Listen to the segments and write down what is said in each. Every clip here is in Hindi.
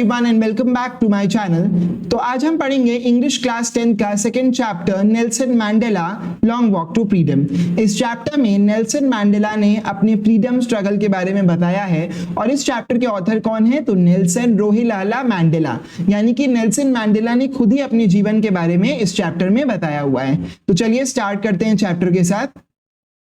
Everyone and welcome back to my channel. तो आज हम पढ़ेंगे इंग्लिश क्लास 10 का second chapter Nelson Mandela long walk to freedom. इस चैप्टर में नेल्सन मैंडेला ने अपने फ्रीडम स्ट्रगल के बारे में बताया है और इस चैप्टर के ऑथर कौन है तो नेल्सन रोहिलाला मैंडेला, यानी कि नेल्सन मैंडेला ने खुद ही अपने जीवन के बारे में इस चैप्टर में बताया हुआ है। तो चलिए स्टार्ट करते हैं चैप्टर के साथ।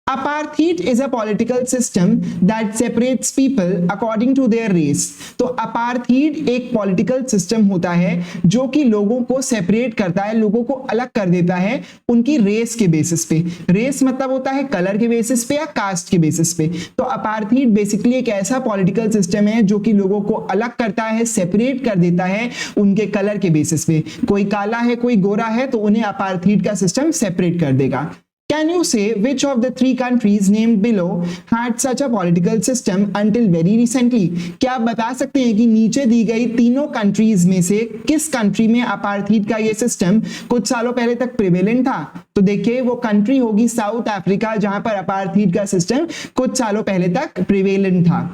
Apartheid is a political system that separates people according to their race। तो अपार्थीड एक पॉलिटिकल सिस्टम होता है जो कि लोगों को सेपरेट करता है, लोगों को अलग कर देता है उनकी रेस के बेसिस पे। रेस मतलब होता है कलर के बेसिस पे या कास्ट के बेसिस पे। तो अपार्थीड बेसिकली एक ऐसा पॉलिटिकल सिस्टम है जो कि लोगों को अलग करता है, सेपरेट कर देता है उनके कलर के बेसिस पे। कोई काला है, कोई गोरा है, तो उन्हें अपार्थीड का सिस्टम सेपरेट कर देगा। Can you say which of the three countries named below had such a political system until very recently? क्या आप बता सकते हैं कि नीचे दी गई तीनों कंट्रीज में से किस कंट्री में अपार्थीड का ये सिस्टम कुछ सालों पहले तक प्रिवेलेंट था? तो देखिए वो कंट्री होगी साउथ अफ्रीका, जहां पर अपार्थीड का सिस्टम कुछ सालों पहले तक प्रिवेलेंट था।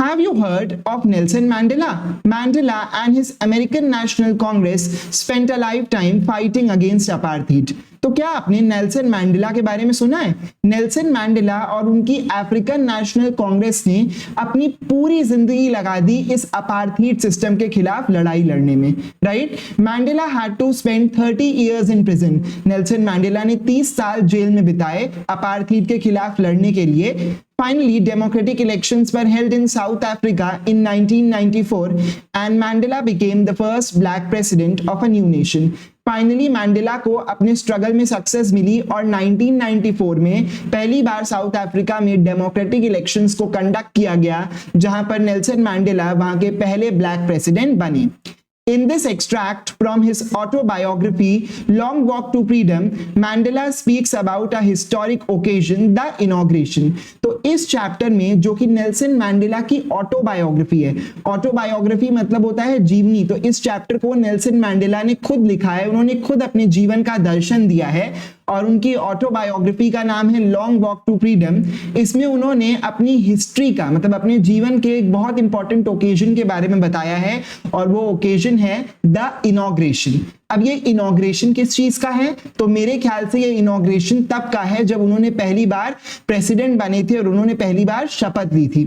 Have you heard of Nelson Mandela? Mandela and his American National Congress spent a lifetime fighting against apartheid। तो क्या आपने नेल्सन मैंडेला के बारे में सुना है? नेल्सन मैंडेला और उनकी अफ्रीकन नेशनल कांग्रेस ने अपनी पूरी जिंदगी लगा दी इस अपार्थीड सिस्टम के खिलाफ लड़ाई लड़ने में, right? Mandela had to spend 30 years in prison. Nelson Mandela ने 30 साल जेल में बिताए अपार्थीड के खिलाफ लड़ने के लिए। Finally, democratic elections were held in South Africa in 1994 and Mandela became the first black president of a new nation। Finally mandala को अपने स्ट्रगल में सक्सेस मिली और 1994 में पहली बार साउथ अफ्रीका में डेमोक्रेटिक इलेक्शंस को कंडक्ट किया गया, जहां पर नेल्सन मैंडेला वहां के पहले ब्लैक प्रेसिडेंट बने। In this extract from his autobiography, Long Walk to Freedom, Mandela speaks about a historic occasion, the inauguration। तो इस चैप्टर में जो कि नेल्सन मैंडेला की ऑटोबायोग्राफी है, ऑटोबायोग्राफी मतलब होता है जीवनी, तो इस चैप्टर को नेल्सन मैंडेला ने खुद लिखा है, उन्होंने खुद अपने जीवन का दर्शन दिया है और उनकी ऑटोबायोग्राफी का नाम है लॉन्ग वॉक टू फ्रीडम। इसमें उन्होंने अपनी हिस्ट्री का मतलब अपने जीवन के एक बहुत इंपॉर्टेंट ओकेजन के बारे में बताया है और वो ओकेजन है द इनॉग्रेशन। अब ये इनॉग्रेशन किस चीज का है? तो मेरे ख्याल से ये इनॉग्रेशन तब का है जब उन्होंने पहली बार प्रेसिडेंट बने थे और उन्होंने पहली बार शपथ ली थी।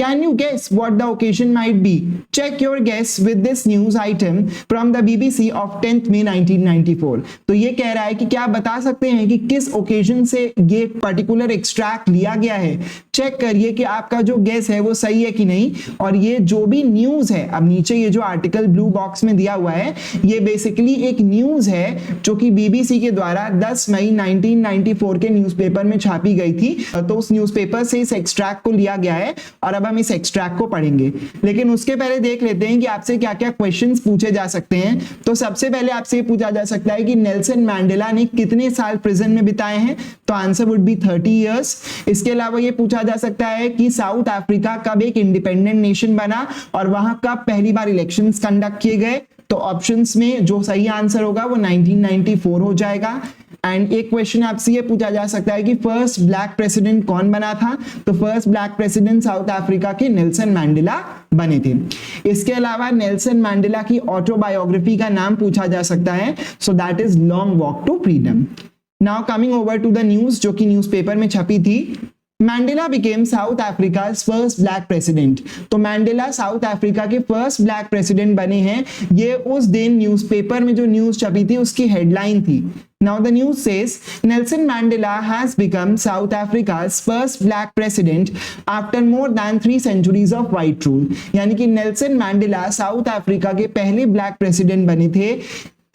Can you guess what the occasion might be? Check your guess with this news item from the BBC of 10th May 1994। तो ये कह रहा है कि क्या आप बता सकते हैं कि किस ओकेजन से ये पर्टिकुलर एक्सट्रैक्ट लिया गया है? चेक करिए कि आपका जो गेस है वो सही है कि नहीं। और ये जो भी न्यूज है, अब नीचे ये जो आर्टिकल ब्लू बॉक्स में दिया हुआ है, ये बेसिकली एक न्यूज है जो कि बीबीसी के द्वारा 10 मई 1994 के न्यूज़पेपर में छापी गई थी। तो उस न्यूज़पेपर से इस एक्सट्रैक्ट को लिया गया है और अब हम इस एक्सट्रैक्ट को पढ़ेंगे। लेकिन उसके पहले देख लेते हैं कि आपसे क्या क्या क्वेश्चंस पूछे जा सकते हैं। तो सबसे पहले आपसे ये पूछा जा सकता है कि नेल्सन मैंडेला ने कितने साल प्रिजन में बिताए हैं? तो आंसर वुड बी 30 इयर्स। इसके अलावा ये पूछा जा सकता है कि साउथ अफ्रीका कब एक इंडिपेंडेंट नेशन बना और वहां कब पहली बार इलेक्शंस कंडक्ट किए गए? तो ऑप्शंस में जो सही आंसर होगा वो 1994 हो जाएगा। एंड एक क्वेश्चन आपसे ये पूछा जा सकता है कि फर्स्ट ब्लैक प्रेसिडेंट कौन बना था? तो first black president south Africa के नेल्सन मैंडेला बने थे। इसके अलावा नेल्सन मैंडेला की ऑटोबायोग्राफी का नाम पूछा जा सकता है, so that is long walk to freedom. Now coming over to the news जो कि न्यूज़पेपर में छपी थी। Mandela became South Africa's first black president. तो मैंडेला साउथ अफ्रीका के फर्स्ट ब्लैक प्रेसिडेंट बने हैं। ये उस दिन न्यूज़पेपर में जो न्यूज छपी थी उसकी हेडलाइन थी। Now the news says Nelson Mandela has become South Africa's first black president after more than 3 centuries of white rule। यानी कि नेल्सन मैंडेला साउथ अफ्रीका के पहले ब्लैक प्रेसिडेंट बने थे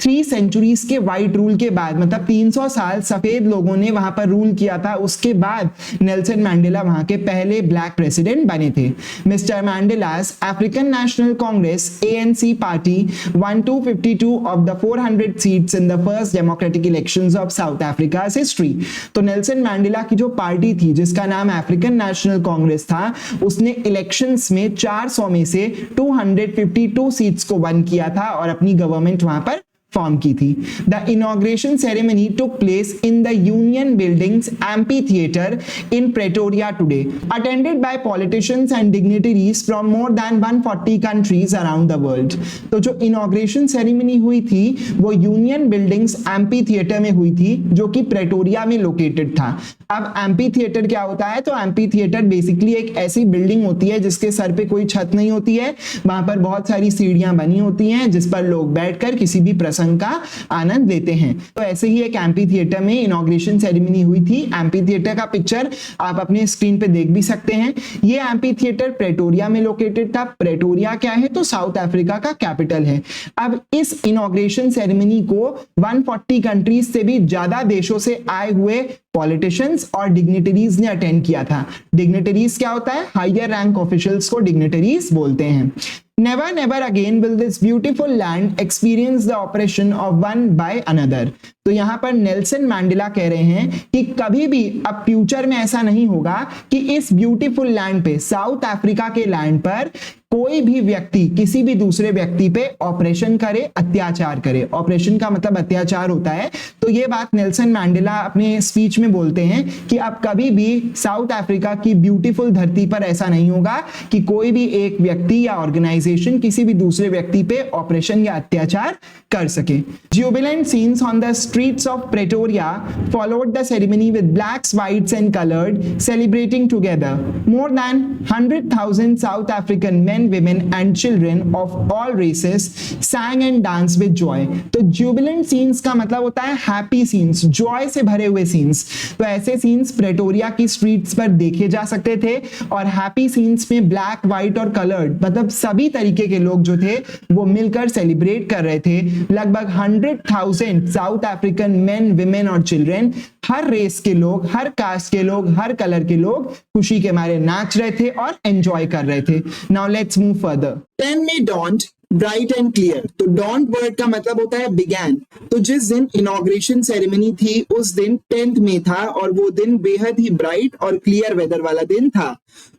3 सेंचुरीज के व्हाइट रूल के बाद, मतलब 300 साल सफेद लोगों ने वहां पर रूल किया था, उसके बाद नेल्सन मैंडेला वहां के पहले ब्लैक प्रेसिडेंट बने थे। Mister Mandela's African National Congress ANC party won 252 of the 400 seats in the first democratic elections of South Africa's history। तो नेल्सन मैंडेला की जो पार्टी थी जिसका नाम अफ्रीकन नेशनल कांग्रेस था, उसने इलेक्शंस में 400 में से 252 सीट्स को वन किया था और अपनी गवर्नमेंट वहां पर फॉर्म की थी। The inauguration ceremony took place in the union buildings amphi theatre in Pretoria today, attended by politicians and dignitaries from more than 140 countries around the world. तो जो इनॉग्रेशन सेरेमनी हुई थी वो यूनियन बिल्डिंग्स एम्पी थिएटर में हुई थी, जो कि प्रेटोरिया में लोकेटेड था। अब एम्पी थिएटर क्या होता है? तो एम्पी थिएटर बेसिकली एक ऐसी बिल्डिंग होती है जिसके सर पे कोई छत नहीं होती है, वहां पर बहुत सारी सीढ़ियां बनी होती हैं जिस पर लोग बैठकर किसी भी प्रसंग का आनंद लेते हैं। तो ऐसे ही एक एम्पी थिएटर में इनॉग्रेशन सेरेमनी हुई थी। एम्पी थिएटर का पिक्चर आप अपने स्क्रीन पे देख भी सकते हैं। ये एम्पी थिएटर प्रेटोरिया में लोकेटेड था। प्रेटोरिया क्या है? तो साउथ अफ्रीका का कैपिटल है। अब इस इनॉग्रेशन सेरेमनी को 140 कंट्रीज से भी ज्यादा देशों से आए हुए पॉलिटिशियंस और डिग्निटरीज ने अटेंड किया था। डिग्निटरीज क्या होता है? हायर रैंक ऑफिशियल्स को डिग्निटरीज बोलते हैं। Never, never again will this beautiful land experience the oppression of one by another. तो यहाँ पर नेल्सन मैंडेला कह रहे हैं कि कभी भी अब फ्यूचर में ऐसा नहीं होगा कि इस ब्यूटीफुल लैंड पे, साउथ अफ्रीका के लैंड पर कोई भी व्यक्ति किसी भी दूसरे व्यक्ति पे ऑपरेशन करे, अत्याचार करे। ऑपरेशन का मतलब अत्याचार होता है। तो ये बात नेल्सन मैंडेला अपने स्पीच में बोलते हैं कि अब कभी भी साउथ अफ्रीका की ब्यूटीफुल धरती पर ऐसा नहीं होगा कि कोई भी एक व्यक्ति या ऑर्गेनाइजेशन किसी भी दूसरे व्यक्ति पे ऑपरेशन या अत्याचार कर सके। Jubilant scenes on the streets of Pretoria followed the ceremony with blacks, whites and colored celebrating together. More than 100,000 South African men, women and children of all races sang and danced with joy. तो jubilant scenes का मतलब होता है happy scenes, joy से भरे हुए scenes। तो ऐसे scenes प्रेटोरिया की streets पर देखे जा सकते थे। और happy scenes में black, white और colored मतलब सभी तरीके के लोग जो थे वो मिलकर सेलिब्रेट कर रहे थे। लगभग 100,000 साउथ अफ्रीकन मेन, विमेन और चिल्ड्रेन, हर रेस के लोग, हर कास्ट के लोग, हर कलर के लोग खुशी के मारे नाच रहे थे और एंजॉय कर रहे थे। Now let's move further. 10 में डॉन्ट ब्राइट एंड क्लियर। तो डॉन्ट वर्ड का मतलब होता है बिगैन। तो जिस दिन इनॉग्रेशन सेरेमनी थी उस दिन 10th में था और वो दिन बेहद ही ब्राइट और क्लियर वेदर वाला दिन था।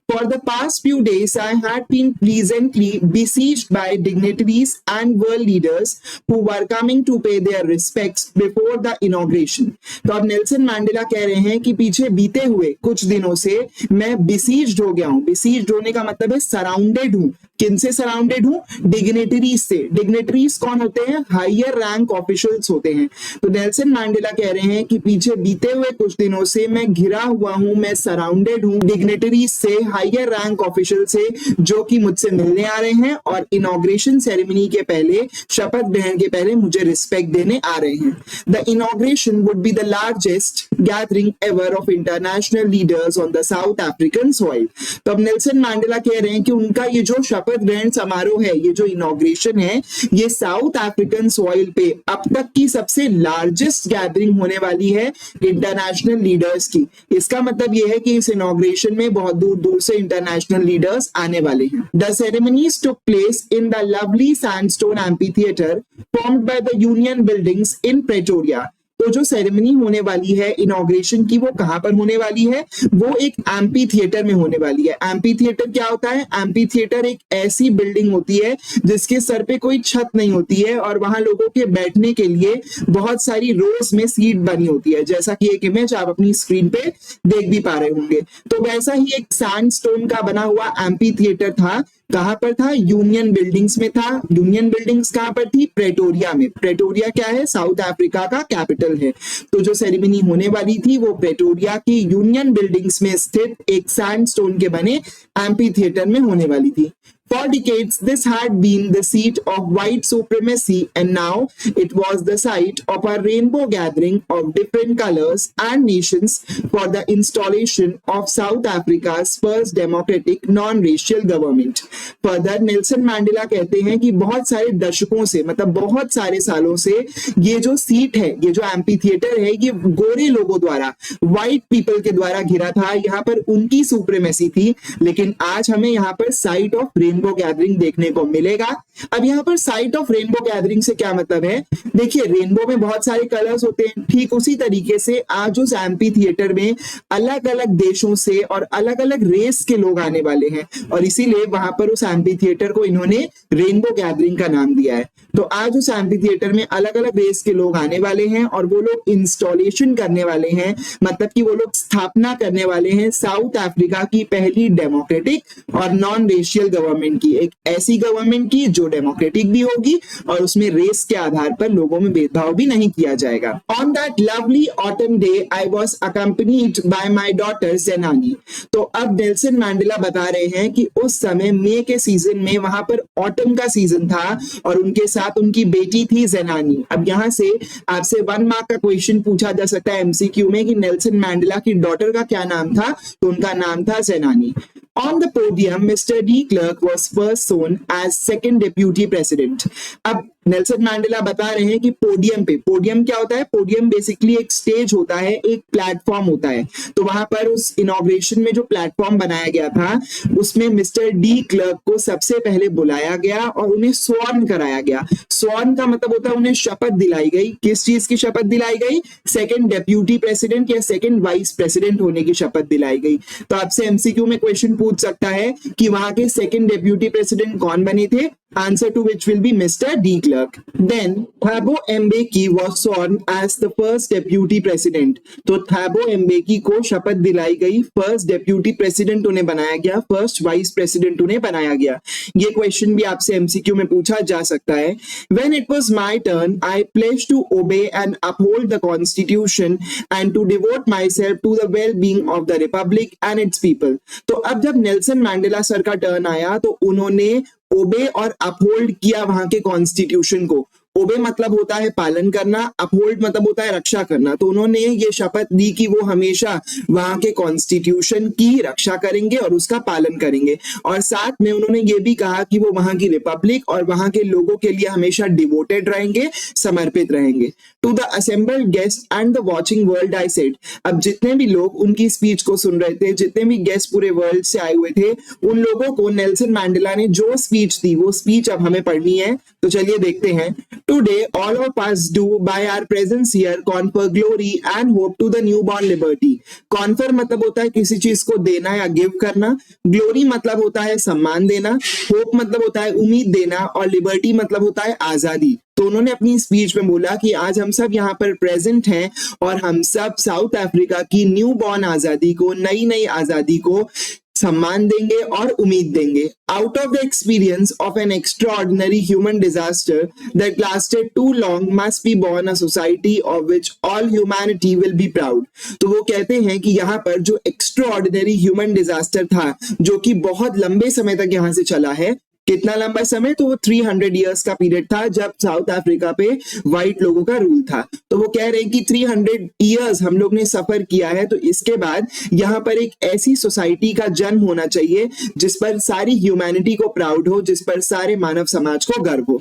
For the past few days, I had been pleasantly besieged by dignitaries and world leaders who were coming to pay their respects before the inauguration. तो अब नेल्सन मैंडेला कह रहे हैं कि पीछे बीते हुए कुछ दिनों से मैं besieged हो गया हूं। besieged होने का मतलब है सराउंडेड हूं। किनसे सराउंडेड हूं? डिग्नेटरीज से। डिग्नेटरीज कौन होते हैं? हायर रैंक ऑफिशियल्स होते हैं। तो नेल्सन मैंडेला कह रहे हैं कि पीछे बीते हुए कुछ दिनों से मैं घिरा हुआ हूं, मैं सराउंडेड हूं डिग्नेटरीज से, हायर रैंक ऑफिशियल से, जो कि मुझसे मिलने आ रहे हैं और इनॉग्रेशन सेरेमनी के पहले, शपथ ग्रहण के पहले मुझे रिस्पेक्ट देने आ रहे हैं। The inauguration would be the largest gathering ever of international leaders on the south African soil. तो अब नेल्सन मैंडेला कह रहे हैं कि उनका ये जो शपथ ग्रहण समारोह है, ये जो इनॉग्रेशन है, ये साउथ अफ्रीकन सॉइल पे अब तक की सबसे लार्जेस्ट गैदरिंग होने वाली है इंटरनेशनल लीडर्स की। इसका मतलब ये है कि इस इनॉग्रेशन में बहुत दूर दूर से इंटरनेशनल लीडर्स आने वाले हैं। The ceremonies took place in the lovely sandstone amphitheatre formed by the union buildings in Pretoria. तो जो सेरेमनी होने वाली है इनॉग्रेशन की, वो कहां पर होने वाली है? वो एक एम्पी थिएटर में होने वाली है। एम्पी थिएटर क्या होता है? एम्पी थिएटर एक ऐसी बिल्डिंग होती है जिसके सर पे कोई छत नहीं होती है और वहां लोगों के बैठने के लिए बहुत सारी रोज में सीट बनी होती है, जैसा कि एक इमेज आप अपनी स्क्रीन पे देख भी पा रहे होंगे। तो वैसा ही एक सैंडस्टोन का बना हुआ एम्पी थिएटर था। कहां पर था? यूनियन बिल्डिंग्स में था। यूनियन बिल्डिंग्स कहां पर थी? प्रेटोरिया में। प्रेटोरिया क्या है? साउथ अफ्रीका का कैपिटल है। तो जो सेरेमनी होने वाली थी वो प्रेटोरिया की यूनियन बिल्डिंग्स में स्थित एक सैंडस्टोन के बने एम्पी थिएटर में होने वाली थी। For decades, this had been the seat of white supremacy, and now it was the site of a rainbow gathering of different colors and nations for the installation of South Africa's first democratic non-racial government. Further, Nelson mandala कहते हैं कि बहुत सारे दशकों से, मतलब बहुत सारे सालों से ये जो सीट है, ये जो एम्पी थिएटर है, ये गोरे लोगों द्वारा, व्हाइट पीपल के द्वारा घिरा था। यहाँ पर उनकी सुप्रीमेसी थी, लेकिन आज हमें यहाँ पर साइट ऑफ रेनबो गैदरिंग देखने को मिलेगा। अब यहाँ पर साइट ऑफ रेनबो गैदरिंग से क्या मतलब है, देखिए रेनबो में बहुत सारे कलर्स होते हैं, ठीक उसी तरीके से आज उस एम्पी थिएटर में अलग अलग देशों से और अलग अलग रेस के लोग आने वाले हैं और इसीलिए वहां पर उस एम्पी थिएटर को इन्होंने रेनबो गैदरिंग का नाम दिया है। तो आज उस एम्पी थिएटर में अलग अलग रेस के लोग आने वाले हैं और वो लोग इंस्टॉलेशन करने वाले हैं, मतलब कि वो लोग स्थापना करने वाले हैं साउथ अफ्रीका की पहली डेमोक्रेटिक और नॉन रेशियल गवर्नमेंट की, एक ऐसी गवर्नमेंट की जो डेमोक्रेटिक भी होगी और उसमें रेस के आधार पर लोगों में भेदभाव भी नहीं किया जाएगा। On that lovely autumn day I was accompanied by my daughter Zenani. तो अब नेल्सन मैंडेला बता रहे हैं कि उस समय मई के सीजन में वहां पर ऑटम का सीजन था और उनके साथ उनकी बेटी थी ज़ेनानी। अब यहां से आपसे 1 मार्क का क्वेश्चन पूछा जा सकता है एमसीक्यू में कि नेल्सन मैंडेला की डॉटर का क्या नाम था, तो उनका नाम था ज़ेनानी। On the podium, Mr. de Klerk was first shown as second deputy president. अब नेल्सन मैंडेला बता रहे हैं कि पोडियम पे, पोडियम क्या होता है, पोडियम बेसिकली एक स्टेज होता है, एक प्लेटफॉर्म होता है। तो वहां पर उस इनॉग्रेशन में जो प्लेटफॉर्म बनाया गया था उसमें मिस्टर डी क्लर्क को सबसे पहले बुलाया गया और उन्हें स्वॉर्न कराया गया। स्वॉर्न का मतलब होता है उन्हें शपथ दिलाई गई। किस चीज की शपथ दिलाई गई, सेकंड डेप्यूटी प्रेसिडेंट या सेकंड वाइस प्रेसिडेंट होने की शपथ दिलाई गई। तो आपसे एमसीक्यू में क्वेश्चन पूछ सकता है कि वहां के सेकंड डेप्यूटी प्रेसिडेंट कौन बने थे, answer to which will be Mr. de Klerk. Then Thabo Mbeki was sworn as the first deputy president. तो Thabo Mbeki को शपथ दिलाई गई, फर्स्ट डेप्यूटी प्रेसिडेंट उन्हें बनाया गया, फर्स्ट वाइस प्रेसिडेंट उन्हें बनाया गया। ये क्वेश्चन भी आपसे एमसीक्यू में पूछा जा सकता है। When it was my turn, I pledged to obey and uphold the constitution and to devote myself to the well-being of the republic and its people. तो अब जब नेल्सन मैंडेला सर का टर्न आया तो उन्होंने ओबे और अपहोल्ड किया वहां के कॉन्स्टिट्यूशन को। ओबे मतलब होता है पालन करना, अपहोल्ड मतलब होता है रक्षा करना। तो उन्होंने ये शपथ दी कि वो हमेशा वहां के कॉन्स्टिट्यूशन की रक्षा करेंगे और उसका पालन करेंगे और साथ में उन्होंने ये भी कहा कि वो वहां की रिपब्लिक और वहां के लोगों के लिए हमेशा डिवोटेड रहेंगे, समर्पित रहेंगे। To the assembled guest and the watching world I said. अब जितने भी लोग उनकी स्पीच को सुन रहे थे, जितने भी गेस्ट पूरे वर्ल्ड से आए हुए थे, उन लोगों को नेल्सन मैंडेला ने जो स्पीच दी वो स्पीच अब हमें पढ़नी है। तो चलिए देखते हैं। Today, all of us do, by our presence here, confer glory and hope to the newborn liberty. Confer मतलब होता है किसी चीज को देना या गिव करना, ग्लोरी मतलब होता है सम्मान देना, होप मतलब होता है उम्मीद देना और लिबर्टी मतलब होता है आजादी। तो उन्होंने अपनी स्पीच में बोला कि आज हम सब यहाँ पर प्रेजेंट हैं और हम सब साउथ अफ्रीका की न्यू बॉर्न आजादी को, नई नई आजादी को सम्मान देंगे और उम्मीद देंगे। Out of the experience of an extraordinary human disaster that lasted too long must be born a society of which all humanity will be proud. तो वो कहते हैं कि यहाँ पर जो एक्स्ट्राऑर्डिनरी ह्यूमन डिजास्टर था, जो कि बहुत लंबे समय तक यहाँ से चला है, कितना लंबा समय, तो वो 300 इयर्स का पीरियड था जब साउथ अफ्रीका पे व्हाइट लोगों का रूल था। तो वो कह रहे हैं कि 300 इयर्स हम लोग ने सफर किया है, तो इसके बाद यहाँ पर एक ऐसी सोसाइटी का जन्म होना चाहिए जिस पर सारी ह्यूमैनिटी को प्राउड हो, जिस पर सारे मानव समाज को गर्व हो।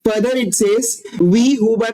Further it says, we who were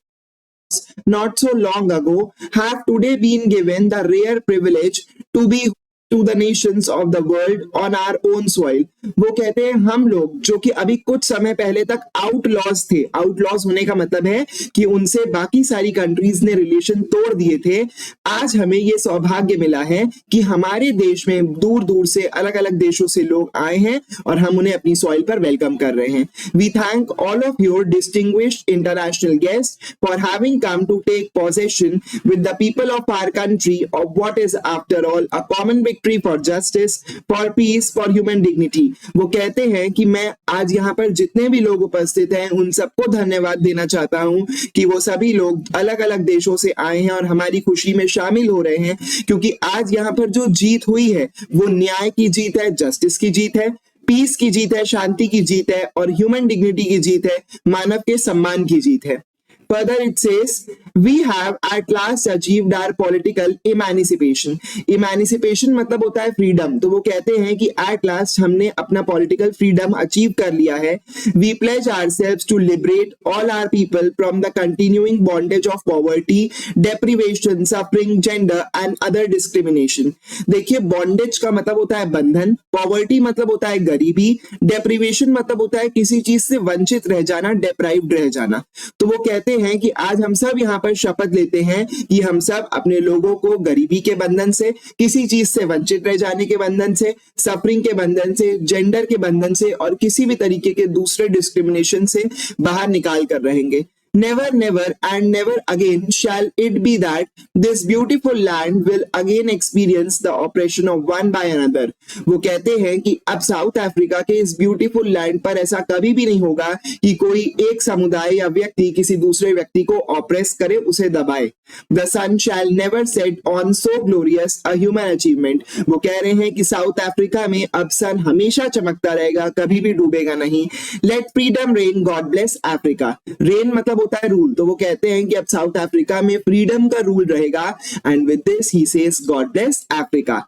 not so long ago have today been given the rare privilege to be to the nations of the world on our own soil. वो कहते हैं हम लोग जो कि अभी कुछ समय पहले तक आउटलॉज थे, आउटलॉज होने का मतलब है कि उनसे बाकी सारी कंट्रीज ने रिलेशन तोड़ दिए थे, आज हमें ये सौभाग्य मिला है कि हमारे देश में दूर दूर से अलग अलग देशों से लोग आए हैं और हम उन्हें अपनी सॉइल पर वेलकम कर रहे हैं। We thank all of your distinguished international guest for having come to take possession with the people of our country of what is after all a common victory for justice, for peace, for human dignity. वो कहते हैं कि मैं आज यहाँ पर जितने भी लोग उपस्थित हैं उन सबको धन्यवाद देना चाहता हूँ कि वो सभी लोग अलग अलग देशों से आए हैं और हमारी खुशी में शामिल हो रहे हैं, क्योंकि आज यहाँ पर जो जीत हुई है वो न्याय की जीत है, जस्टिस की जीत है, पीस की जीत है, शांति की जीत है और ह्यूमन डिग्निटी की जीत है, मानव के सम्मान की जीत है। Further, it says, we have at last achieved our political emancipation. Emancipation मतलब होता है freedom. तो वो कहते हैं कि at last हमने अपना political freedom achieve कर लिया है. We pledge ourselves to liberate all our people from the continuing bondage of poverty, deprivation, suffering, gender and other discrimination. देखिए, bondage का मतलब होता है बंधन, poverty मतलब होता है गरीबी, deprivation मतलब होता है किसी चीज से वंचित रह जाना, deprived रह जाना. तो वो कहते हैं कि आज हम सब यहाँ पर शपथ लेते हैं कि हम सब अपने लोगों को गरीबी के बंधन से, किसी चीज से वंचित रह जाने के बंधन से, सफरिंग के बंधन से, जेंडर के बंधन से और किसी भी तरीके के दूसरे डिस्क्रिमिनेशन से बाहर निकाल कर रहेंगे. Never, never and never again shall it be that this beautiful land will again experience the oppression of one by another. वो कहते हैं कि अब साउथ अफ्रीका के इस ब्यूटीफुल लैंड पर ऐसा कभी भी नहीं होगा कि कोई एक समुदाय या व्यक्ति किसी दूसरे व्यक्ति को ऑप्रेस करे, उसे दबाए. The sun shall never set on so glorious a human achievement. वो कह रहे हैं कि साउथ अफ्रीका में अब सन हमेशा चमकता रहेगा, कभी भी डूबेगा नहीं. Let freedom reign, God bless Africa. Reign मतलब होता है रूल. तो वो कहते हैं कि अब साउथ अफ्रीका में फ्रीडम का रूल रहेगा. And with this he says God bless Africa.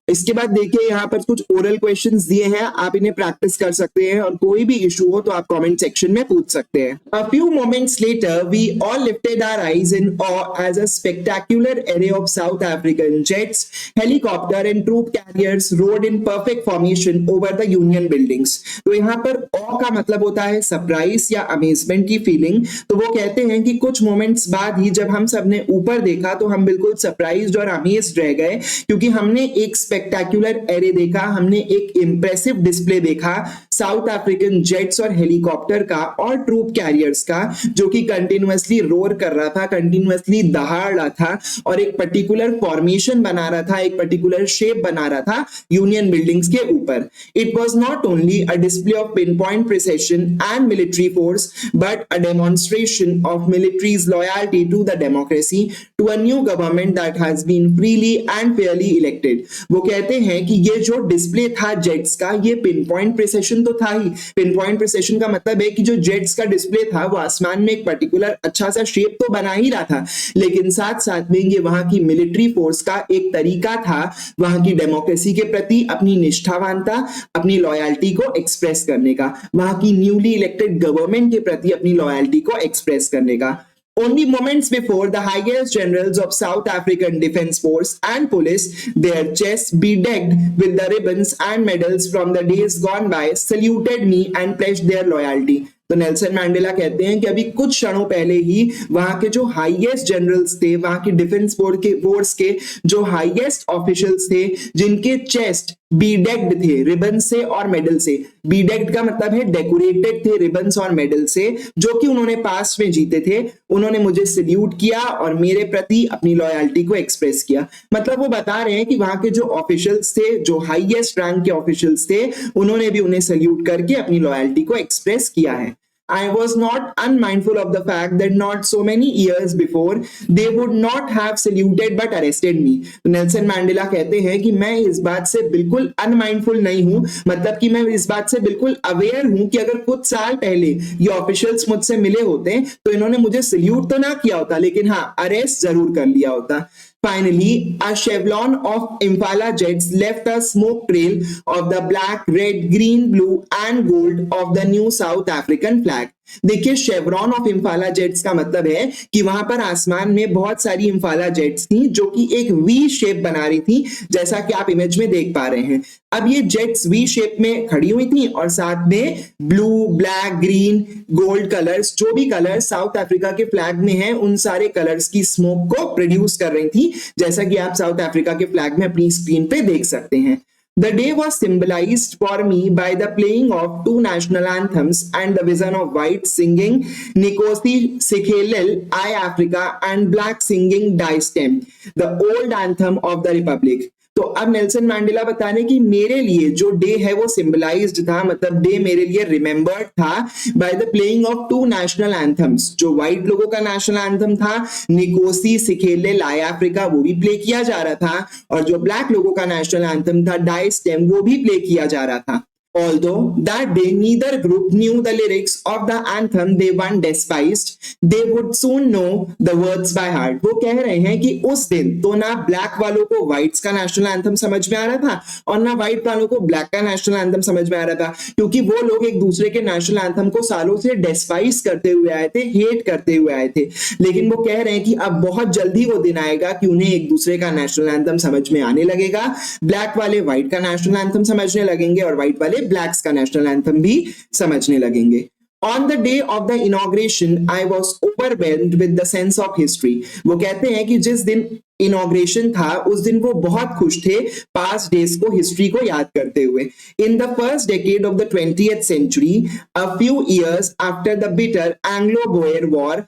इसके बाद देखिए यहाँ पर कुछ ओरल क्वेश्चंस दिए हैं, आप इन्हें प्रैक्टिस कर सकते हैं और कोई भी इशू हो तो आप कमेंट सेक्शन में पूछ सकते हैं. A few moments later, we all lifted our eyes in awe as a spectacular array of South African jets, helicopter and troop carriers rode in perfect formation over the Union buildings. तो यहाँ पर awe का मतलब होता है सरप्राइज या अमेजमेंट की फीलिंग. तो वो कहते हैं कि कुछ मोमेंट्स बाद ही जब हम सबने ऊपर देखा तो हम बिल्कुल सरप्राइज्ड और अमेज्ड रह गए, क्योंकि हमने एक स्पेक्टेक्युलर एरे देखा, हमने एक इंप्रेसिव डिस्प्ले देखा साउथ अफ्रीकन जेट्स और हेलीकॉप्टर का और ट्रूप कैरियर्स का, जो कि कंटिन्यूअसली रोर कर रहा था, कंटिन्यूअसली दहाड़ रहा था और एक पर्टिकुलर फॉर्मेशन बना रहा था, एक पर्टिकुलर शेप बना रहा था यूनियन बिल्डिंग्स के ऊपर. It was not only a display of pin point precision and military force but a demonstration of military's loyalty to the democracy, to a new government that has been freely and fairly elected. वो कहते हैं कि ये जो डिस्प्ले था जेट्स का, ये पिन पॉइंट प्रिसिशन तो था ही. पिन पॉइंट प्रिसिशन का मतलब है कि जो जेट्स का डिस्प्ले था वो आसमान में एक पर्टिकुलर अच्छा सा शेप तो बना ही रहा था, लेकिन साथ साथ में ये वहां की मिलिट्री फोर्स का एक तरीका था वहां की डेमोक्रेसी के प्रति अपनी निष्ठावानता, अपनी लॉयल्टी को एक्सप्रेस करने का, वहां की न्यूली इलेक्टेड गवर्नमेंट के प्रति अपनी लॉयल्टी को एक्सप्रेस करने का. Only moments before, the highest generals of South African Defence Force and police, their chests bedecked with the ribbons and medals from the days gone by, saluted me and pledged their loyalty. तो नेल्सन मैंडेला कहते हैं कि अभी कुछ क्षणों पहले ही वहां के जो हाईएस्ट जनरल्स थे, वहां की डिफेंस फोर्स के जो हाईएस्ट ऑफिशियल्स थे, जिनके चेस्ट बीडेक्ड थे रिबन से और मेडल से. बीडेक्ड का मतलब है डेकोरेटेड थे रिबन्स और मेडल से, जो कि उन्होंने पास्ट में जीते थे. उन्होंने मुझे सल्यूट किया और मेरे प्रति अपनी लॉयल्टी को एक्सप्रेस किया. मतलब वो बता रहे हैं कि वहां के जो ऑफिशियल्स थे, जो हाईएस्ट रैंक के ऑफिशियल्स थे, उन्होंने भी उन्हें सल्यूट करके अपनी लॉयल्टी को एक्सप्रेस किया है. I was not unmindful of the fact that not so many years before they would not have saluted but arrested me. Nelson mandala कहते हैं कि मैं इस बात से बिल्कुल अनमाइंडफुल नहीं हूं, मतलब कि मैं इस बात से बिल्कुल अवेयर हूं कि अगर कुछ साल पहले ये ऑफिशियल्स मुझसे मिले होते तो इन्होंने मुझे सल्यूट तो ना किया होता, लेकिन हाँ अरेस्ट जरूर कर लिया होता. Finally, a chevron of Impala jets left a smoke trail of the black, red, green, blue and gold of the new South African flag. देखिए, शेवरॉन ऑफ इम्फाला जेट्स का मतलब है कि वहां पर आसमान में बहुत सारी इम्फाला जेट्स थी जो कि एक वी शेप बना रही थी, जैसा कि आप इमेज में देख पा रहे हैं. अब ये जेट्स वी शेप में खड़ी हुई थी और साथ में blue, black, green, gold colours, जो भी कलर साउथ अफ्रीका के फ्लैग में है, उन सारे कलर्स की स्मोक को प्रोड्यूस कर रही थी, जैसा कि आप साउथ अफ्रीका के फ्लैग में अपनी स्क्रीन पे देख सकते हैं. The day was symbolized for me by the playing of two national anthems and the vision of white singing Nkosi Sikelel, I Africa, and black singing Die Stem, the old anthem of the Republic. तो अब नेल्सन मैंडेला बता रहे कि मेरे लिए जो डे है वो सिंबलाइज्ड था, मतलब डे मेरे लिए रिमेंबर्ड था by the playing of two national anthems. जो व्हाइट लोगों का नेशनल एंथम था निकोसी सिकेले लाई अफ्रीका, वो भी प्ले किया जा रहा था, और जो ब्लैक लोगों का नेशनल एंथम था डाई स्टेम, वो भी प्ले किया जा रहा था. Although that day neither group knew the lyrics of the anthem they one despised, they would soon know the words by heart. वो कह रहे हैं कि उस दिन तो ना ब्लैक वालों को व्हाइट्स का नेशनल एंथम समझ में आ रहा था और ना व्हाइट वालों को ब्लैक का नेशनल एंथम समझ में आ रहा था, क्योंकि वो लोग एक दूसरे के नेशनल एंथम को सालों से डेस्पाइस करते हुए आए थे, हेट करते हुए आए थे। लेकिन वो कह रहे हैं कि अब बहुत जल्दी वो दिन आएगा कि उन्हें एक दूसरे का नेशनल एंथम समझ में आने लगेगा। ब्लैक वाले व्हाइट का नेशनल एंथम समझने लगेंगे और व्हाइट वाले ब्लैक्स का नेशनल एंथम भी समझने लगेंगे। On the day of the inauguration, I was overwhelmed with the sense of history. वो कहते हैं कि जिस दिन इनॉग्रेशन था उस दिन वो बहुत खुश थे पास्ट डेज को, हिस्ट्री को याद करते हुए। In the first decade of the 20th century, a few years after the bitter Anglo-Boer War,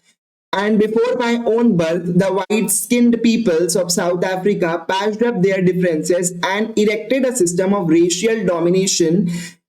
and before my own birth, the white-skinned peoples of South Africa patched up their differences and erected a system of racial domination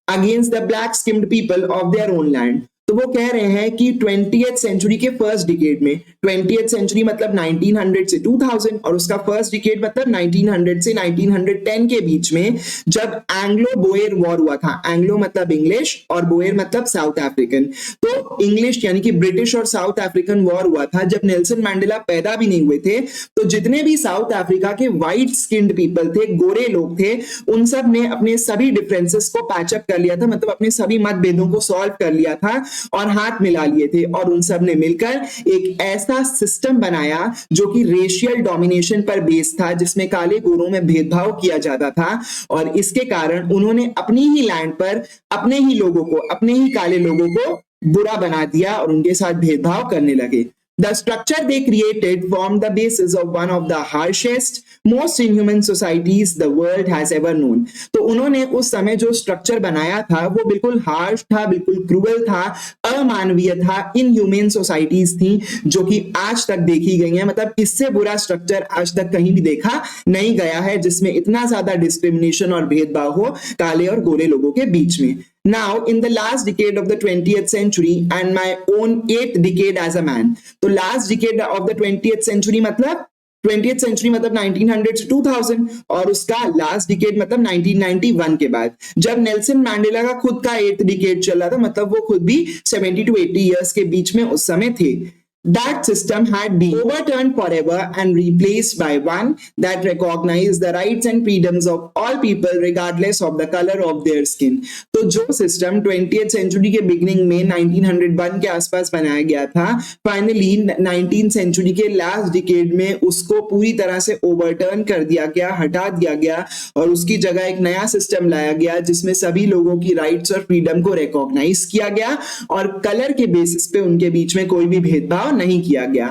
against the black-skinned people of their own land. तो वो कह रहे हैं कि 20th सेंचुरी के फर्स्ट डिकेड में, 20th सेंचुरी मतलब 1900 से 2000 और उसका फर्स्ट डिकेड मतलब 1900 से 1910 के बीच में, जब एंग्लो बोएर वॉर हुआ था, एंग्लो मतलब इंग्लिश और बोएर मतलब साउथ अफ्रीकन, तो इंग्लिश यानी कि ब्रिटिश और साउथ अफ्रीकन वॉर हुआ था जब नेल्सन मैंडेला पैदा भी नहीं हुए थे। तो जितने भी साउथ अफ्रीका के व्हाइट स्किन्ड पीपल थे, गोरे लोग थे, उन सब ने अपने सभी डिफरेंसेस को पैचअप कर लिया था, मतलब अपने सभी मतभेदों को सॉल्व कर लिया था और हाथ मिला लिए थे और उन सब ने मिलकर एक ऐसा सिस्टम बनाया जो कि रेशियल डोमिनेशन पर बेस्ड था, जिसमें काले गोरों में भेदभाव किया जाता था। और इसके कारण उन्होंने अपनी ही लैंड पर अपने ही लोगों को, अपने ही काले लोगों को बुरा बना दिया और उनके साथ भेदभाव करने लगे। The structure they created formed the basis of one of the harshest, most inhuman societies the world has ever known. तो उन्होंने उस समय जो स्ट्रक्चर बनाया था वो बिल्कुल हार्श था, बिल्कुल क्रूअल था, अमानवीय था, इनह्यूमन सोसाइटीज थी जो कि आज तक देखी गई हैं। मतलब इससे बुरा स्ट्रक्चर आज तक कहीं भी देखा नहीं गया है जिसमें इतना ज्यादा डिस्क्रिमिनेशन और भेदभाव हो काले और गोरे लोगों के बीच में। Now, in the last decade of the 20th century and my own 8th decade as a man, तो last decade of the 20th century मतलब 20th century मतलब 1900 से 2000 और उसका last decade मतलब 1991 के बाद, जब नेल्सन मैंडेला का खुद का 8th decade चल रहा था, मतलब वो खुद भी 70 to 80 years के बीच में उस समय थे। That system had been overturned forever and replaced by one that recognized the rights and freedoms of all people regardless of the color of their skin. तो जो सिस्टम 20th सेंचुरी के बिगिनिंग में 1901 के आसपास बनाया गया था, फाइनली 19th सेंचुरी के लास्ट डिकेड में उसको पूरी तरह से ओवरटर्न कर दिया गया, हटा दिया गया और उसकी जगह एक नया सिस्टम लाया गया जिसमें सभी लोगों की राइट्स और फ्रीडम को रिकॉग्नाइज किया गया और कलर के बेसिस पे उनके बीच में कोई भी भेदभाव नहीं किया गया।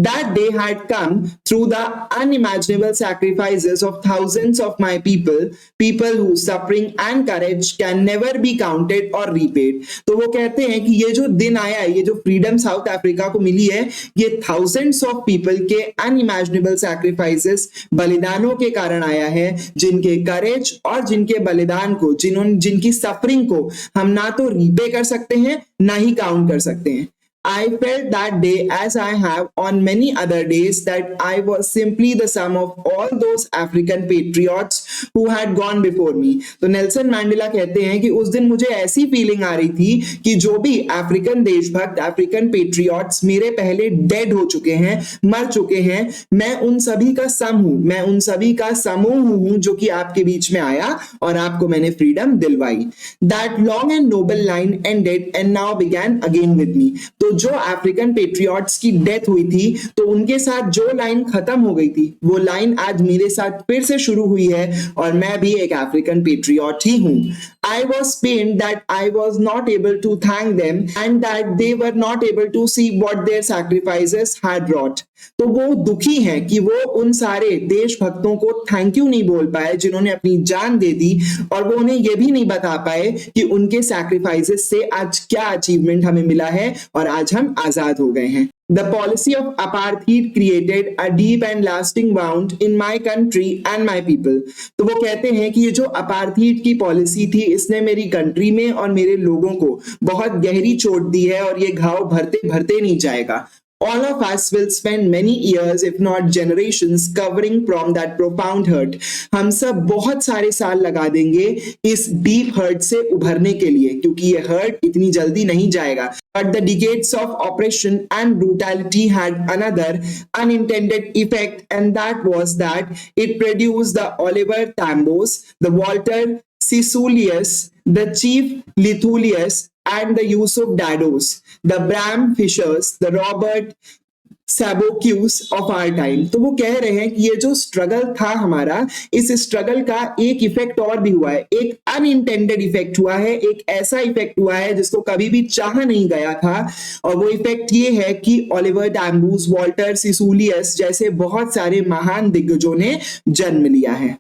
That day had come through the unimaginable sacrifices of thousands of my people whose suffering and courage can never be counted or repaid. तो वो कहते हैं कि ये जो दिन आया है, ये जो फ्रीडम साउथ अफ्रीका को मिली है, ये thousands of people के unimaginable sacrifices, बलिदानों के कारण आया है, जिनके करेज और जिनके बलिदान को, जिनकी सफरिंग को हम ना तो रीपे कर सकते हैं ना ही काउंट कर सकते हैं। I felt that day, as I have on many other days, that I was simply the sum of all those African patriots who had gone before me. तो नेल्सन मैंडेला कहते हैं कि उस दिन मुझे ऐसी फीलिंग आ रही थी कि जो भी अफ्रीकन देशभक्त, अफ्रीकन पेट्रियट्स मेरे पहले डेड हो चुके हैं, मर चुके हैं, मैं उन सभी का सम हूं, मैं उन सभी का समूह हूं जो कि आपके बीच में आया और आपको मैंने फ्रीडम दिलवाई। That long and noble line ended and now began again with me. तो जो अफ्रीकन पेट्रियट्स की डेथ हुई थी तो उनके साथ जो लाइन खत्म हो गई थी वो लाइन आज मेरे साथ फिर से शुरू हुई है और मैं भी एक अफ्रीकन पेट्रियट ही हूं। I was pained that I was not able to thank them and that they were not able to see what their sacrifices had wrought. तो वो दुखी हैं कि वो उन सारे देशभक्तों को थैंक यू नहीं बोल पाए जिन्होंने अपनी जान दे दी और वो उन्हें ये भी नहीं बता पाए कि उनके सैक्रिफाइसेस से आज क्या अचीवमेंट हमें मिला है और आज हम आजाद हो गए हैं। The policy of apartheid created a deep and lasting wound in my country and my people. तो वो कहते हैं कि ये जो अपार्थीड की पॉलिसी थी इसने मेरी कंट्री में और मेरे लोगों को बहुत गहरी चोट दी है और ये घाव भरते भरते नहीं जाएगा। All of us will spend many years, if not generations, covering from that profound hurt. हम सब बहुत सारे साल लगा देंगे इस deep hurt से उभरने के लिए, क्योंकि ये hurt इतनी जल्दी नहीं जाएगा. But the decades of oppression and brutality had another unintended effect, and that was that it produced the Oliver Tambos, the Walter Sisuluus, the Chief Lithulius, and the Yusuf Dados, the Bram Fishers, the Robert Sabocus of our time. तो वो कह रहे हैं कि ये जो स्ट्रगल था हमारा, इस स्ट्रगल का एक इफेक्ट और भी हुआ है, एक अनइंटेंडेड इफेक्ट हुआ है, एक ऐसा इफेक्ट हुआ है जिसको कभी भी चाहा नहीं गया था. और वो इफेक्ट ये है कि ओलिवर टैम्बूस, वॉल्टर सिसुलियस जैसे बहुत सारे महान दिग्गजों ने जन्म लिया है.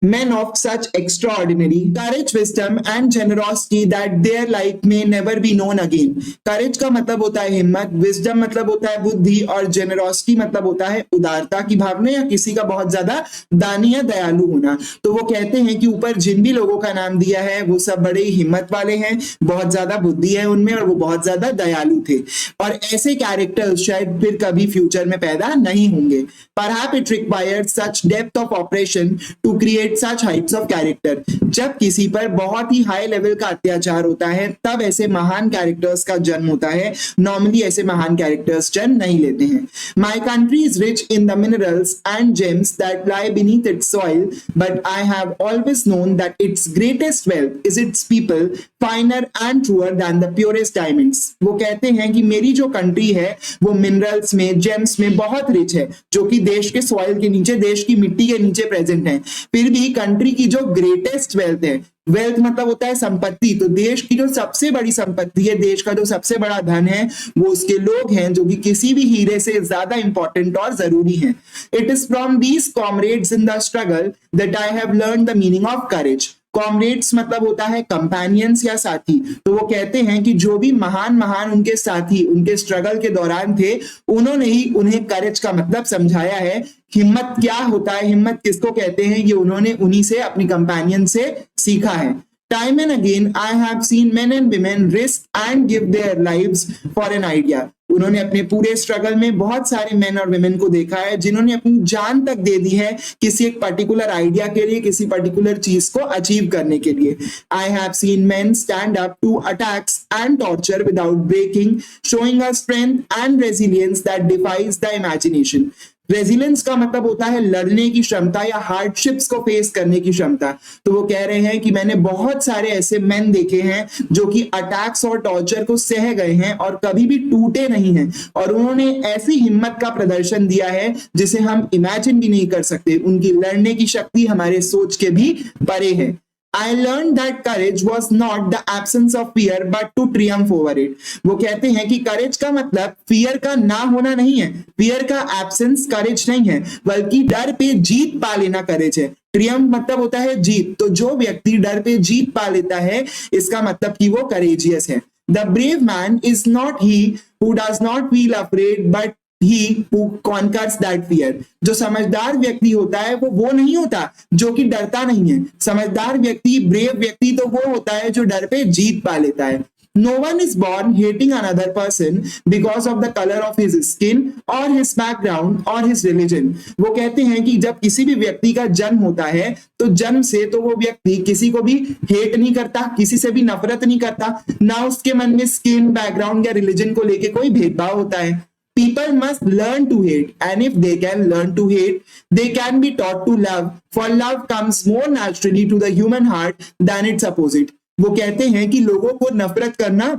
Men of such extraordinary courage, wisdom and generosity that their like may never be known again. Courage का मतलब होता है हिम्मत, wisdom मतलब होता है बुद्धि, और generosity मतलब होता है उदारता की भावना या किसी का बहुत ज्यादा दानी या दयालु होना. तो वो कहते हैं कि ऊपर जिन भी लोगों का नाम दिया है वो सब बड़े ही हिम्मत वाले हैं, बहुत ज्यादा बुद्धि है उनमें और वो बहुत ज्यादा दयालु थे. और ऐसे कैरेक्टर्स शायद फिर कभी फ्यूचर में पैदा नहीं होंगे. Perhaps it required such depth of operation to create such heights of character. जब किसी पर बहुत ही हाई लेवल का अत्याचार होता है तब ऐसे महान कैरेक्टर्स का जन्म होता है. नॉर्मली ऐसे महान कैरेक्टर्स जन्म नहीं लेते हैं. My country is rich in the minerals and gems that lie beneath its soil, but I have always known that its greatest wealth is its people, finer and truer than the purest diamonds. वो कहते हैं कि मेरी जो कंट्री है वो मिनरल्स में, जेम्स में बहुत रिच है, जो कि देश के सॉइल के नीचे, देश की मिट्टी के नीचे प्रेजेंट है. फिर भी कंट्री की जो ग्रेटेस्ट वेल्थ है, वेल्थ मतलब होता है संपत्ति, तो देश की जो सबसे बड़ी संपत्ति है, देश का जो सबसे बड़ा धन है, वो उसके लोग हैं, जो कि किसी भी हीरे से ज्यादा इंपॉर्टेंट और जरूरी है. It is from these comrades in the struggle that I have learn the meaning of courage. Comrades मतलब होता है कंपेनियंस या साथी. तो वो कहते हैं कि जो भी महान महान उनके साथी उनके स्ट्रगल के दौरान थे, उन्होंने ही उन्हें करेज का मतलब समझाया है. हिम्मत क्या होता है, हिम्मत किसको कहते हैं, ये उन्होंने उन्हीं से, अपनी कंपेनियन से सीखा है. Time and again, I have seen men and women risk and give their lives for an idea. उन्होंने अपने पूरे स्ट्रगल में बहुत सारे मेन और वुमेन को देखा है जिन्होंने अपनी जान तक दे दी है किसी एक पर्टिकुलर आइडिया के लिए, किसी पर्टिकुलर चीज को अचीव करने के लिए. I have seen men stand up to attacks and torture without breaking, showing a strength and resilience that defies the imagination. Resilience का मतलब होता है लड़ने की क्षमता या हार्डशिप्स को फेस करने की क्षमता. तो वो कह रहे हैं कि मैंने बहुत सारे ऐसे मेन देखे हैं जो कि अटैक्स और टॉर्चर को सह गए हैं और कभी भी टूटे नहीं हैं, और उन्होंने ऐसी हिम्मत का प्रदर्शन दिया है जिसे हम इमेजिन भी नहीं कर सकते. उनकी लड़ने की शक्ति हमारे सोच के भी परे है. I learned that courage was not the absence of fear but to triumph over it. वो कहते हैं कि करेज का मतलब फियर का ना होना नहीं है, फियर का एब्सेंस करेज नहीं है, बल्कि डर पे जीत पा लेना करेज है. ट्रियम्फ मतलब होता है जीत. तो जो व्यक्ति डर पे जीत पा लेता है, इसका मतलब कि वो करेजियस है. The brave man is not he who does not feel afraid but he who conquers that fear. जो समझदार व्यक्ति होता है वो नहीं होता जो कि डरता नहीं है. समझदार व्यक्ति, ब्रेव व्यक्ति तो वो होता है जो डर पे जीत पा लेता है. No one is born hating another person because of the color of his skin or his background or his religion. वो कहते हैं कि जब किसी भी व्यक्ति का जन्म होता है तो जन्म से तो वो व्यक्ति किसी को भी हेट नहीं करता, किसी से भी नफरत नहीं करता, ना उसके मन में स्किन, बैकग्राउंड या रिलीजन को लेके कोई भेदभाव होता है. People must learn to hate, and if they can learn to hate, they can be taught to love, for love comes more naturally to the human heart than its opposite. वो कहते हैं कि लोगों को नफरत करना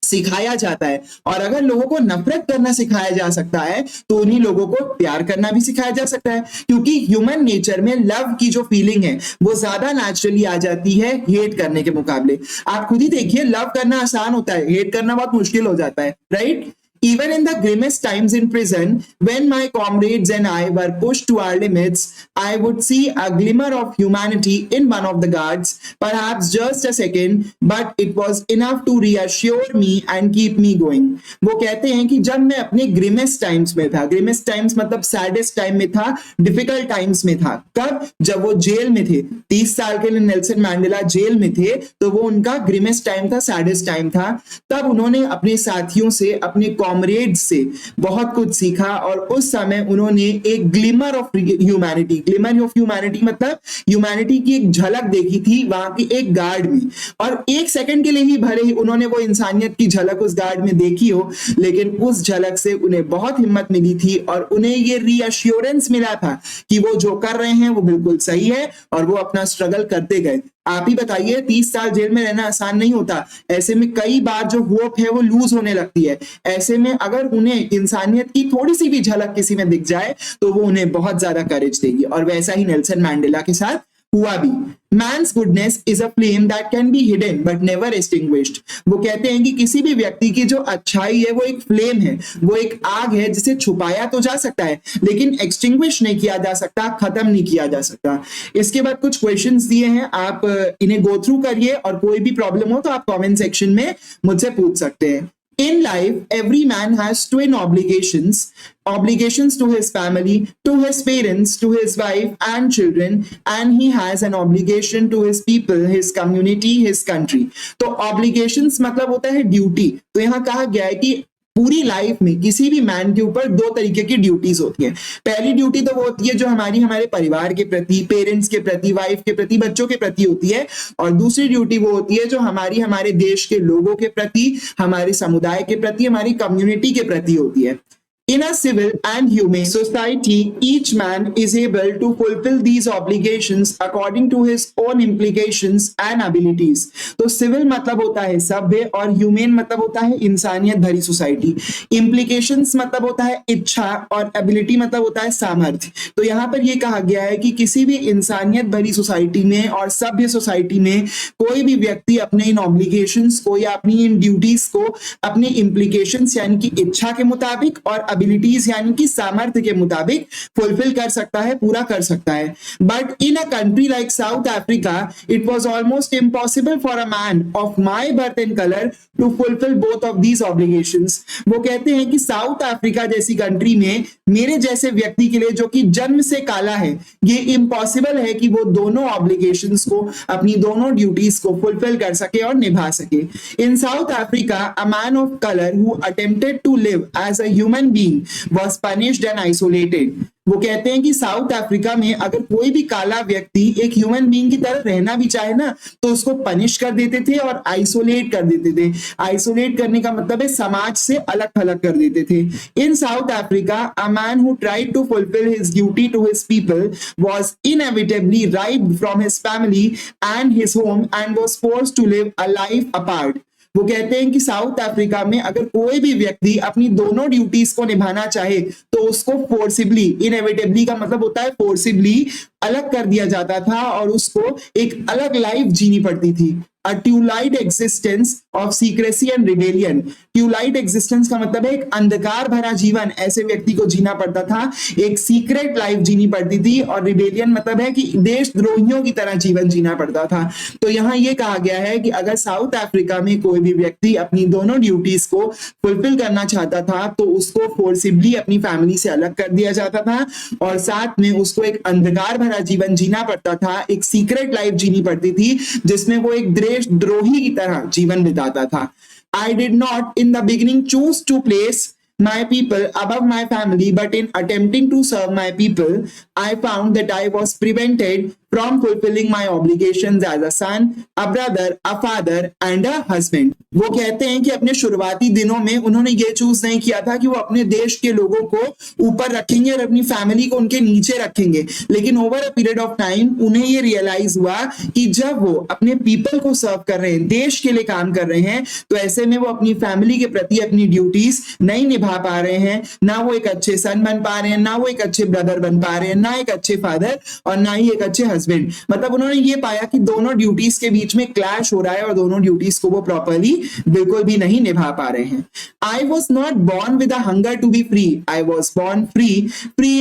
सिखाया जाता है, और अगर लोगों को नफरत करना सिखाया जा सकता है तो उन्हीं लोगों को प्यार करना भी सिखाया जा सकता है, क्योंकि ह्यूमन नेचर में लव की जो फीलिंग है वो ज्यादा नेचुरली आ जाती है हेट करने के मुकाबले. आप खुद ही देखिए, लव करना आसान होता है, हेट करना बहुत मुश्किल हो जाता है, right? Even in the grimmest times in prison, when my comrades and I were pushed to our limits, I would see a glimmer of humanity in one of the guards, perhaps just a second, but it was enough to reassure me and keep me going. वो कहते हैं कि जब मैं अपने grimmest times में था, grimmest times मतलब saddest time में था, difficult times में था. कब? जब वो जेल में थे. 30 साल के लिए नेल्सन मैंडेला जेल में थे, तो वो उनका grimmest time था, saddest time था. तब उन्होंने अपने साथियों से, अपने कॉमरेड्स से बहुत कुछ सीखा और उस समय उन्होंने एक ग्लिमर ऑफ ह्यूमैनिटी मतलब ह्यूमैनिटी की एक झलक देखी थी वहां की एक गार्ड में, और एक सेकंड के लिए ही भले ही उन्होंने वो इंसानियत की झलक उस गार्ड में देखी हो, लेकिन उस झलक से उन्हें बहुत हिम्मत मिली थी और उन्हें ये रीअश्योरेंस मिला था कि वो जो कर रहे हैं वो बिल्कुल सही है और वो अपना स्ट्रगल करते गए। आप ही बताइए, 30 साल जेल में रहना आसान नहीं होता। ऐसे में कई बार जो होप है वो लूज होने लगती है। ऐसे में अगर उन्हें इंसानियत की थोड़ी सी भी झलक किसी में दिख जाए तो वो उन्हें बहुत ज्यादा करेज देगी, और वैसा ही नेल्सन मैंडेला के साथ हुआ भी। Man's goodness is a flame that can be hidden but never extinguished। वो कहते हैं कि किसी भी व्यक्ति की जो अच्छाई है वो एक फ्लेम है, वो एक आग है जिसे छुपाया तो जा सकता है लेकिन एक्सटिंग्विश नहीं किया जा सकता, खत्म नहीं किया जा सकता। इसके बाद कुछ क्वेश्चंस दिए हैं, आप इन्हें गो थ्रू करिए और कोई भी प्रॉब्लम हो तो आप कमेंट सेक्शन में मुझसे पूछ सकते हैं। In life, every man has twin obligations to his family, to his parents, to his wife and children, and he has an obligation to his people, his community, his country। तो obligations मतलब होता है ड्यूटी। तो यहाँ कहा गया है कि पूरी लाइफ में किसी भी मैन के ऊपर दो तरीके की ड्यूटीज होती हैं। पहली ड्यूटी तो वो होती है जो हमारे परिवार के प्रति, पेरेंट्स के प्रति, वाइफ के प्रति, बच्चों के प्रति होती है, और दूसरी ड्यूटी वो होती है जो हमारे देश के लोगों के प्रति, हमारे समुदाय के प्रति, हमारी कम्युनिटी के प्रति होती है। In a civil and humane society, each man is able to fulfill these obligations according to his own implications and abilities। तो सिविल मतलब होता है सभ्य और ह्यूमेन मतलब होता है इंसानियत भरी सोसाइटी। इम्प्लीकेशंस मतलब होता है इच्छा और एबिलिटी मतलब होता है सामर्थ्य। तो यहाँ पर ये कहा गया है कि किसी भी इंसानियत भरी सोसाइटी में और सभ्य सोसाइटी में कोई भी व्यक्ति अपने इन ऑब्लिगेशंस को या अपनी इन ड्यूटीज को अपनी इम्प्लीकेशंस यानी कि इच्छा के मुताबिक और एबिलिटीज यानी कि सामर्थ्य के मुताबिक फुलफिल कर सकता है, पूरा कर सकता है। But in a country like South Africa it was almost impossible for a man of my birth and colour to fulfil both of these obligations. वो कहते हैं कि साउथ अफ्रीका जैसी कंट्री में मेरे जैसे व्यक्ति के लिए जो कि जन्म से काला है, ये इम्पॉसिबल है कि वो दोनों ऑब्लिगेशंस को, अपनी दोनों ड्यूटीज को फुलफिल कर सके और निभा सके। In South Africa a man of colour who attempted to live as a human being was punished and isolated। वो कहते हैं कि साउथ अफ्रीका में अगर कोई भी काला व्यक्ति एक ह्यूमन बीइंग की तरह रहना भी चाहे ना तो उसको पनिश कर देते थे और आइसोलेट कर देते थे। आइसोलेट करने का मतलब है समाज से अलग थलग कर देते थे। In South Africa a man who tried to fulfil his duty to his people was inevitably riven from his family and his home and was forced to live a life apart. वो कहते हैं कि साउथ अफ्रीका में अगर कोई भी व्यक्ति अपनी दोनों ड्यूटीज को निभाना चाहे तो उसको फोर्सिबली, इनएविटेबली का मतलब होता है फोर्सिबली, अलग कर दिया जाता था और उसको एक अलग लाइफ जीनी पड़ती थी। A twilight existence of secrecy and rebellion। Twilight existence का मतलब है एक अंधकार भरा जीवन ऐसे व्यक्ति को जीना पड़ता था, एक सीक्रेट लाइफ जीनी पड़ती थी, और रिबेलियन मतलब है कि देशद्रोहियों की तरह जीवन जीना पड़ता था। तो यहाँ ये कहा गया है कि अगर साउथ अफ्रीका में कोई भी व्यक्ति अपनी दोनों ड्यूटीज को फुलफिल करना चाहता था तो उसको फोर्सिबली अपनी फैमिली से अलग कर दिया जाता था और साथ में उसको एक अंधकार भरा जीवन जीना पड़ता था, एक सीक्रेट लाइफ जीनी पड़ती थी जिसमें वो एक देशद्रोही की तरह जीवन बिताता था। I did not in the beginning choose to place my people above my family, but in attempting to serve my people, I found that I was prevented from fulfilling my obligations as a son, a brother, a father and a husband। वो कहते हैं कि अपने शुरुआती दिनों में उन्होंने ये चूज नहीं किया था कि वो अपने देश के लोगों को ऊपर रखेंगे और अपनी फैमिली को उनके नीचे रखेंगे, लेकिन over a period of time उन्हें ये रियलाइज हुआ कि जब वो अपने पीपल को सर्व कर रहे हैं, देश के लिए काम कर रहे हैं, तो ऐसे में वो अपनी फैमिली के प्रति अपनी ड्यूटीज नहीं निभा पा रहे हैं। ना वो एक अच्छे सन बन पा रहे हैं, ना वो एक अच्छे ब्रदर बन पा रहे हैं, ना एक अच्छे फादर और ना ही एक अच्छे हस्बैंड। मतलब उन्होंने ये पाया कि दोनों ड्यूटीज के बीच में क्लैश हो रहा है और दोनों ड्यूटीज को वो प्रॉपर्ली बिल्कुल भी नहीं निभा पा रहे हैं। I was not born with a hunger to be free. I was born free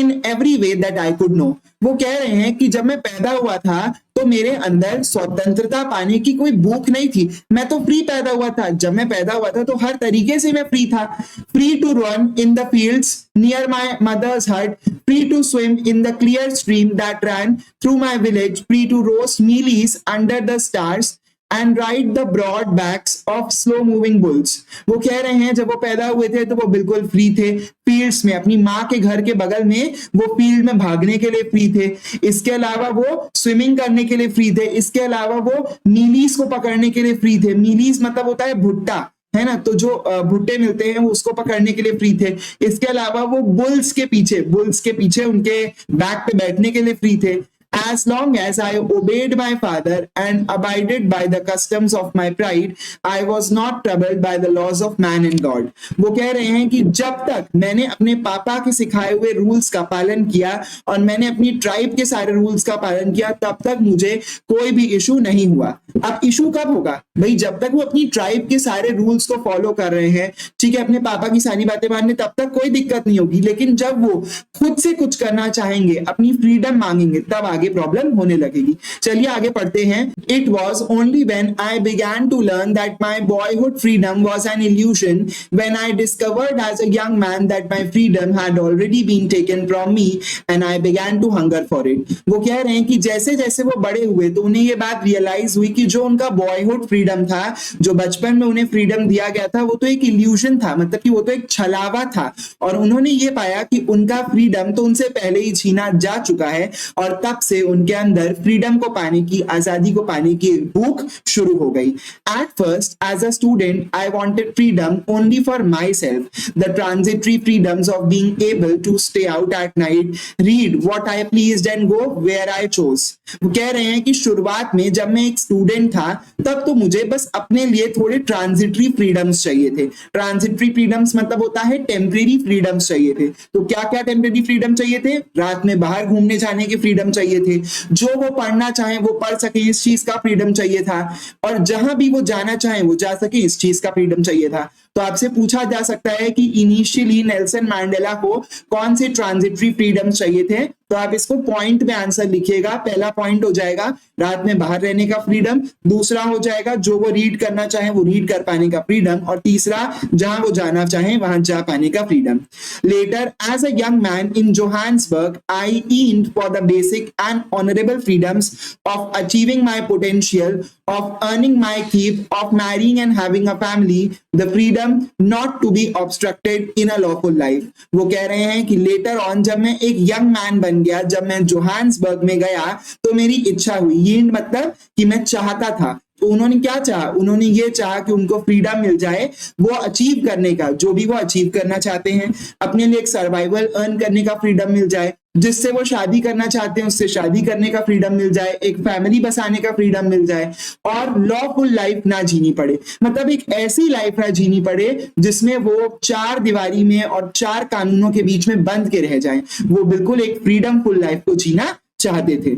in every way that I could know। वो कह रहे हैं कि जब मैं पैदा हुआ था तो मेरे अंदर स्वतंत्रता पाने की कोई भूख नहीं थी, मैं तो फ्री पैदा हुआ था। जब मैं पैदा हुआ था तो हर तरीके से मैं फ्री था। Free to run in the fields near my mother's hut, free to swim in the clear stream that ran through my village, free to roast mealies under the stars, and ride the broad backs of slow moving bulls। वो कह रहे हैं जब वो पैदा हुए थे तो वो बिल्कुल फ्री थे, फील्ड्स में अपनी माँ के घर के बगल में वो फील्ड में भागने के लिए फ्री थे, इसके अलावा वो स्विमिंग करने के लिए फ्री थे, इसके अलावा वो मीलीज को पकड़ने के लिए फ्री थे। मीलीज मतलब होता है भुट्टा, है ना, तो जो भुट्टे मिलते हैं वो उसको पकड़ने के लिए फ्री थे। इसके अलावा वो बुल्स के पीछे उनके बैक पे बैठने के लिए फ्री थे। As long as I obeyed my father and abided by the customs of my pride, I was not troubled by the laws of man and God। वो कह रहे हैं कि जब तक मैंने अपने पापा के सिखाए हुए रूल्स का पालन किया और मैंने अपनी ट्राइब के सारे रूल्स का पालन किया, तब तक मुझे कोई भी इशू नहीं हुआ। अब इशू कब होगा भाई? जब तक वो अपनी ट्राइब के सारे रूल्स को फॉलो कर रहे हैं, ठीक है, अपने पापा की सारी बातें मानने, तब तक कोई दिक्कत नहीं होगी। लेकिन जब वो खुद से कुछ करना चाहेंगे, अपनी फ्रीडम मांगेंगे, तब आगे प्रॉब्लम होने लगेगी। चलिए आगे पढ़ते हैं। It was only when I began to learn that my boyhood freedom was an illusion, when I discovered as a young man that my freedom had already been taken from me and I began to hunger for it। वो कह रहे हैं कि जैसे जैसे वो बड़े हुए तो उन्हें ये बात रियलाइज हुई कि जो उनका बॉयहुड फ्रीडम था, जो बचपन में उन्हें फ्रीडम दिया गया था, वो तो एक इल्यूशन था, मतलब कि वो तो एक छलावा था। और उन्होंने ये पाया कि उनका फ्रीडम तो उनसे पहले ही छीना जा चुका है और तब से उनके अंदर फ्रीडम को पाने की, आजादी को पाने की भूख शुरू हो गई। At first, as a student, I wanted freedom only for myself, the transitory freedoms of being able to stay out at night, read what I pleased and go where I chose। वो कह रहे हैं कि शुरुआत में जब मैं एक स्टूडेंट था तब तो मुझे बस अपने लिए थोड़े ट्रांजिटरी फ्रीडम्स चाहिए थे। ट्रांजिटरी फ्रीडम्स मतलब होता है टेम्परेरी फ्रीडम्स चाहिए थे। तो क्या क्या टेम्परेरी फ्रीडम चाहिए थे? रात में बाहर घूमने जाने की फ्रीडम चाहिए थे, जो वो पढ़ना चाहे वो पढ़ सके, इस चीज का फ्रीडम चाहिए था, और जहां भी वो जाना चाहे वो जा सके, इस चीज का फ्रीडम चाहिए था। तो आपसे पूछा जा सकता है कि इनिशियली नेल्सन मैंडेला को कौन से ट्रांजिटरी फ्रीडम चाहिए थे? तो आप इसको पॉइंट में आंसर लिखिएगा। पहला पॉइंट हो जाएगा रात में बाहर रहने का फ्रीडम, दूसरा हो जाएगा जो वो रीड करना चाहे वो रीड कर पाने का फ्रीडम, और तीसरा जहां वो जाना चाहे वहां जा पाने का freedom. Later as a young man in Johannesburg I yearned for the basic and honourable freedoms of achieving my potential, of earning my keep, of marrying and having a family, the freedom not to be obstructed in a lawful life। वो कह रहे हैं कि लेटर ऑन जब मैं एक यंग मैन बन गया, जब मैं जोहान्सबर्ग में गया तो मेरी इच्छा हुई, यील्ड मतलब कि मैं चाहता था। तो उन्होंने क्या चाहा? उन्होंने ये चाहा कि उनको फ्रीडम मिल जाए वो अचीव करने का, जो भी वो अचीव करना चाहते हैं, अपने लिए एक सर्वाइवल अर्न करने का फ्रीडम मिल जाए, जिससे वो शादी करना चाहते हैं उससे शादी करने का फ्रीडम मिल जाए, एक फैमिली बसाने का फ्रीडम मिल जाए, और लॉफुल लाइफ ना जीनी पड़े। मतलब एक ऐसी लाइफ ना जीनी पड़े जिसमें वो चार दीवारी में और चार कानूनों के बीच में बंद के रह जाएं। वो बिल्कुल एक फ्रीडमफुल लाइफ को जीना चाहते थे।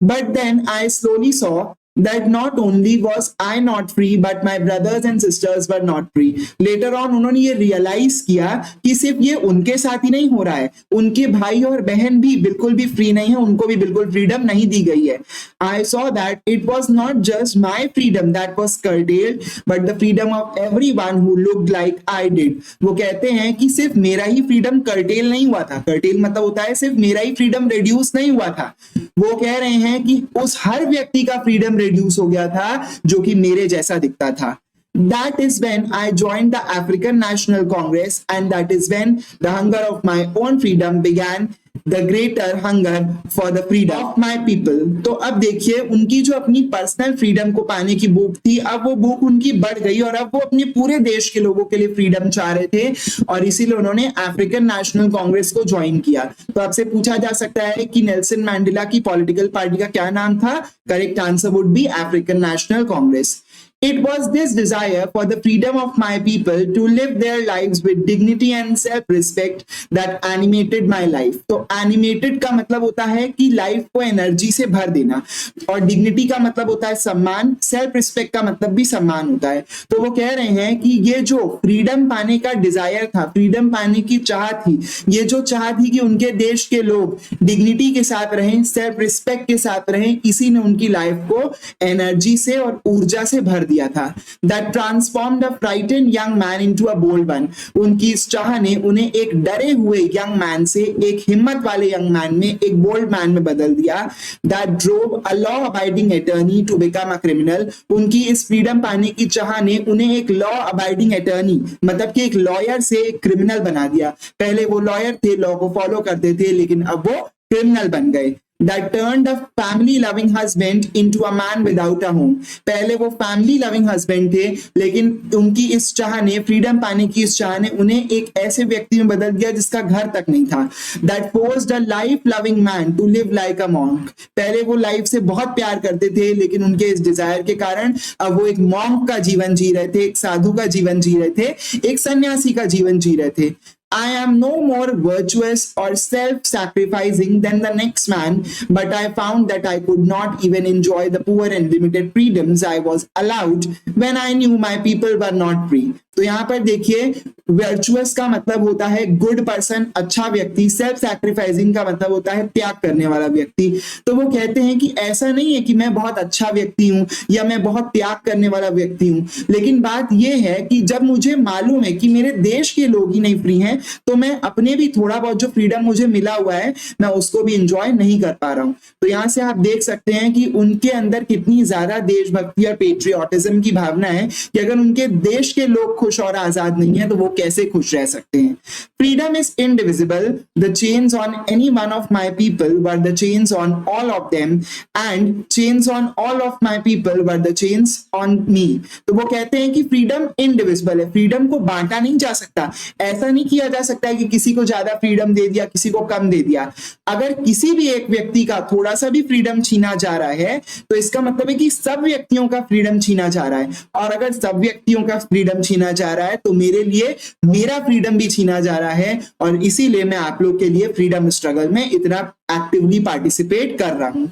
But then I slowly saw that not only was I not free but my brothers and sisters were not free। Later on उन्होंने ये रियलाइज किया कि सिर्फ ये उनके साथ ही नहीं हो रहा है, उनके भाई और बहन भी बिल्कुल भी फ्री नहीं है, उनको भी बिल्कुल फ्रीडम नहीं दी गई है। I saw that it was not just my freedom that was curtailed but the freedom of everyone who looked like I did। वो कहते हैं कि सिर्फ मेरा ही फ्रीडम कर्टेल नहीं हुआ था। कर्टेल मतलब होता है सिर्फ मेरा ही फ्रीडम रिड्यूस नहीं हुआ था। वो कह रहे हैं कि उस हर व्यक्ति का फ्रीडम रिड्यूस हो गया था जो कि मेरे जैसा दिखता था। That is when I joined the African National Congress and that is when the hunger of my own freedom began, the greater hunger for the freedom of my people। तो अब देखिए उनकी जो अपनी पर्सनल फ्रीडम को पाने की भूख थी, अब वो भूख उनकी बढ़ गई और अब वो अपने पूरे देश के लोगों के लिए फ्रीडम चाह रहे थे और इसीलिए उन्होंने अफ्रीकन नेशनल कांग्रेस को ज्वाइन किया। तो आपसे पूछा जा सकता है कि नेल्सन मैंडेला की पॉलिटिकल पार्टी का क्या नाम था? Correct answer would be African National Congress. It was this desire for the freedom of my people to live their lives with dignity and self-respect that animated my life। तो animated का मतलब होता है कि लाइफ को एनर्जी से भर देना, और डिग्निटी का मतलब होता है सम्मान, सेल्फ रिस्पेक्ट का मतलब भी सम्मान होता है। तो वो कह रहे हैं कि ये जो फ्रीडम पाने का डिजायर था, फ्रीडम पाने की चाह थी, ये जो चाह थी कि उनके देश के लोग डिग्निटी के साथ रहें, सेल्फ रिस्पेक्ट के साथ रहें, इसी ने उनकी लाइफ को एनर्जी से और ऊर्जा से भर दिया। दिया था। That transformed a frightened young man into a bold one. उनकी इस चाह ने उन्हें एक डरे हुए यंग मैन से एक हिम्मत वाले यंग मैन में, एक बोल्ड मैन में बदल दिया। That drove a law abiding attorney to become a criminal. उनकी इस फ्रीडम पाने की चाह ने उन्हें एक लॉ अबाइडिंग अटर्नी, मतलब कि एक लॉयर से एक क्रिमिनल बना दिया। पहले वो लॉयर थे, लॉ को फॉलो करते थे, लेकिन अब वो क्रिमिनल बन गए। That turned a family loving husband into a man without a home. पहले वो फैमिली लविंग हस्बैंड थे, लेकिन उनकी इस चाह ने, फ्रीडम पाने की इस चाह ने उन्हें एक ऐसे व्यक्ति में बदल दिया जिसका घर तक नहीं था। That forced a life loving man to live like a monk. पहले वो लाइफ से बहुत प्यार करते थे, लेकिन उनके इस डिजायर के कारण अब वो एक मॉन्क का जीवन जी रहे थे, एक साधु का जीवन जी रहे थे, एक सन्यासी का जीवन जी रहे थे। I am no more virtuous or self-sacrificing than the next man, but I found that I could not even enjoy the poor and limited freedoms I was allowed when I knew my people were not free. तो यहाँ पर देखिए, वर्चुअस का मतलब होता है गुड पर्सन, अच्छा व्यक्ति। सेल्फ सैक्रिफाइसिंग का मतलब होता है त्याग करने वाला व्यक्ति। तो वो कहते हैं कि ऐसा नहीं है कि मैं बहुत अच्छा व्यक्ति हूं या मैं बहुत त्याग करने वाला व्यक्ति हूं, लेकिन बात यह है कि जब मुझे मालूम है कि मेरे देश के लोग ही नहीं फ्री हैं, तो मैं अपने भी थोड़ा बहुत जो फ्रीडम मुझे मिला हुआ है, मैं उसको भी इंजॉय नहीं कर पा रहा हूं। तो यहां से आप देख सकते हैं कि उनके अंदर कितनी ज्यादा देशभक्ति और पेट्रियोटिज्म की भावना है कि अगर उनके देश के लोग खुश और आजाद नहीं है तो वो कैसे खुश रह सकते हैं। Freedom is indivisible, the chains on any one of my people were the chains on all of them, and chains on all of my people were the chains on me. तो वो कहते हैं कि फ्रीडम इनडिविजिबल है, फ्रीडम को बांटा नहीं जा सकता। ऐसा नहीं किया जा सकता है कि किसी को ज्यादा फ्रीडम दे दिया, किसी को कम दे दिया। अगर किसी भी एक व्यक्ति का थोड़ा सा भी फ्रीडम छीना जा रहा है, तो इसका मतलब है कि सब व्यक्तियों का फ्रीडम छीना जा रहा है, और अगर सब व्यक्तियों का फ्रीडम छीना जा रहा है तो मेरे लिए मेरा फ्रीडम भी छीना जा रहा है, और इसीलिए मैं आप लोग के लिए फ्रीडम स्ट्रगल में इतना एक्टिवली पार्टिसिपेट कर रहा हूं।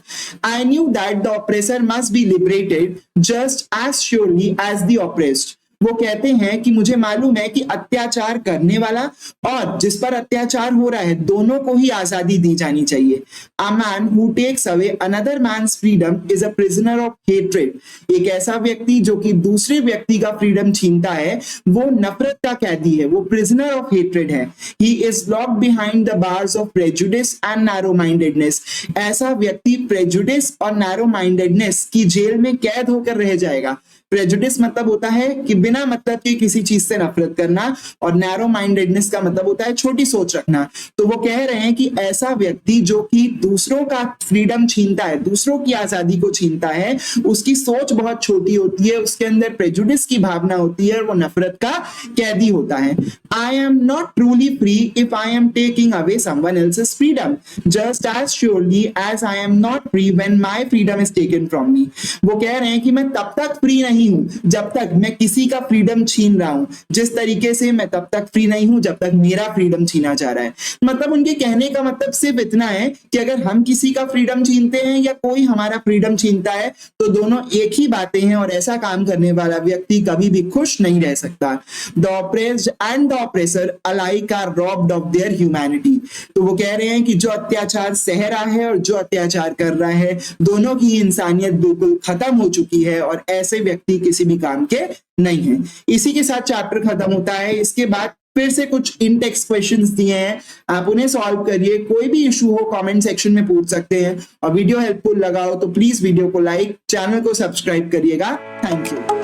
I knew that the oppressor must be liberated just as surely as the oppressed. वो कहते हैं कि मुझे मालूम है कि अत्याचार करने वाला और जिस पर अत्याचार हो रहा है, दोनों को ही आजादी दी जानी चाहिए। A man who takes away another man's freedom is a prisoner of hatred. एक ऐसा व्यक्ति जो कि दूसरे व्यक्ति का फ्रीडम छीनता है, वो नफरत का कैदी है, वो प्रिजनर ऑफ हेट्रेड है। He is locked behind the bars of prejudice and narrow mindedness. ऐसा व्यक्ति प्रेजुडिस और नैरो माइंडेडनेस की जेल में कैद होकर रह जाएगा। प्रेजुडिस मतलब होता है कि बिना मतलब के किसी चीज से नफरत करना, और नैरो माइंडेडनेस का मतलब होता है छोटी सोच रखना। तो वो कह रहे हैं कि ऐसा व्यक्ति जो कि दूसरों का फ्रीडम छीनता है, दूसरों की आजादी को छीनता है, उसकी सोच बहुत छोटी होती है, उसके अंदर प्रेजुडिस की भावना होती है, और वो नफरत का कैदी होता है। I am not truly free if I am taking away someone else's freedom just as surely as I am not free when my freedom is taken from me. वो कह रहे हैं कि मैं तब तक फ्री नहीं हूं जब तक मैं किसी का फ्रीडम छीन रहा हूं, जिस तरीके से मैं तब तक फ्री नहीं हूं जब तक मेरा फ्रीडम छीना जा रहा है। मतलब उनके कहने का मतलब सिर्फ इतना है कि अगर हम किसी का फ्रीडम छीनते हैं या कोई हमारा फ्रीडम छीनता है, तो दोनों एक ही बातें हैं, और ऐसा काम करने वाला व्यक्ति कभी भी खुश नहीं रह सकता। The oppressed and the oppressor alike are robbed of their humanity. तो वो कह रहे हैं कि जो अत्याचार सह रहा है और जो अत्याचार कर रहा है, दोनों की इंसानियत बिल्कुल खत्म हो चुकी है, और ऐसे व्यक्ति किसी भी काम के नहीं है। इसी के साथ चैप्टर खत्म होता है। इसके बाद फिर से कुछ इन टेक्स्ट क्वेश्चंस दिए हैं, आप उन्हें सॉल्व करिए। कोई भी इशू हो कमेंट सेक्शन में पूछ सकते हैं, और वीडियो हेल्पफुल लगा हो तो प्लीज वीडियो को लाइक, चैनल को सब्सक्राइब करिएगा। Thank you.